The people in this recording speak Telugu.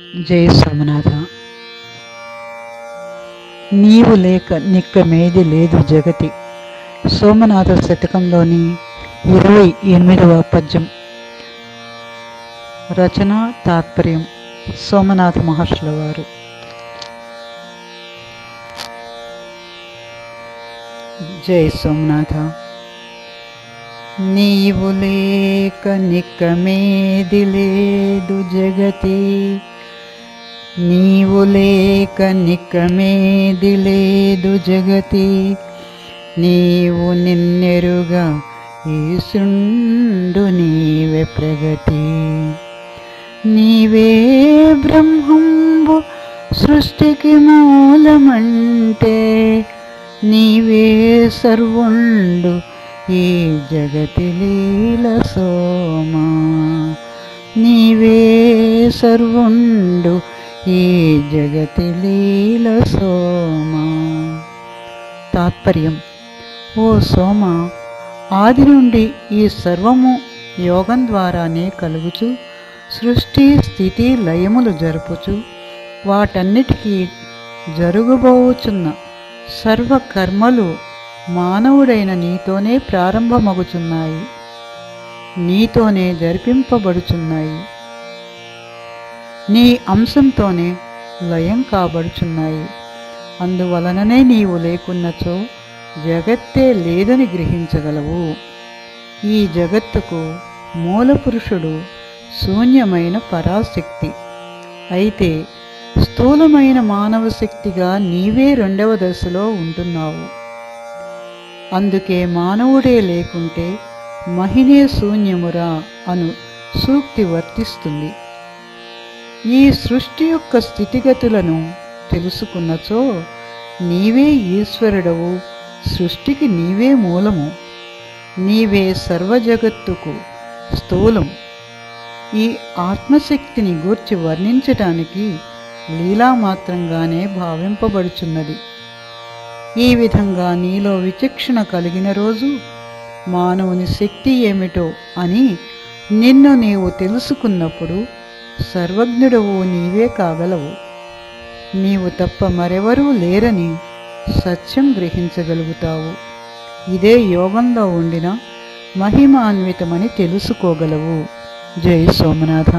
జై సోమనాథ. నీవు లేక నిక్కమేది లేదు జగతి. సోమనాథ శతకంలోని 28వ పద్యం. రచన తాత్పర్యం సోమనాథ మహర్షుల వారు. జై సోమనాథ. నీవు లేక నిక్కమేది లేదు జగతి, నీవు లేక నిక్కమేది లేదు జగతి, నీవు నిన్నెరుగా ఈశుండు నీవే ప్రగతి. నీవే బ్రహ్మంబు సృష్టికి మూలమంటే, నీవే సర్వుండు ఈ జగతి లీల సోమా, నీవే సర్వుండు ఈ జగతి లీల సోమా. తాత్పర్యం: ఓ సోమ, ఆది నుండి ఈ సర్వము యోగం ద్వారానే కలుగుచు సృష్టి స్థితి లయములు జరుపుచు వాటన్నిటికీ జరుగుబోచున్న సర్వకర్మలు మానవుడైన నీతోనే ప్రారంభమగుచున్నాయి, నీతోనే జరిపింపబడుచున్నాయి, నీ అంశంతోనే లయం కాబడుచున్నాయి. అందువలననే నీవు లేకున్నచో జగత్తే లేదని గ్రహించగలవు. ఈ జగత్తుకు మూలపురుషుడు శూన్యమైన పరాశక్తి. అయితే స్థూలమైన మానవ శక్తిగా నీవే రెండవ దశలో ఉంటున్నావు. అందుకే మానవుడే లేకుంటే మహినే శూన్యమురా అను సూక్తి వర్తిస్తుంది. ఈ సృష్టి యొక్క స్థితిగతులను తెలుసుకున్నచో నీవే ఈశ్వరుడవు, సృష్టికి నీవే మూలము, నీవే సర్వజగత్తుకు స్థూలం. ఈ ఆత్మశక్తిని గూర్చి వర్ణించటానికి లీలామాత్రంగానే భావింపబడుచున్నది. ఈ విధంగా నీలో విచక్షణ కలిగిన రోజు మానవుని శక్తి ఏమిటో అని నిన్ను నీవు తెలుసుకున్నప్పుడు సర్వజ్ఞుడవు నీవే కాగలవు. నీవు తప్ప మరెవరూ లేరని సత్యం గ్రహించగలుగుతావు. ఇదే యోగంలో ఉండిన మహిమాన్వితమని తెలుసుకోగలవు. జై సోమనాథ.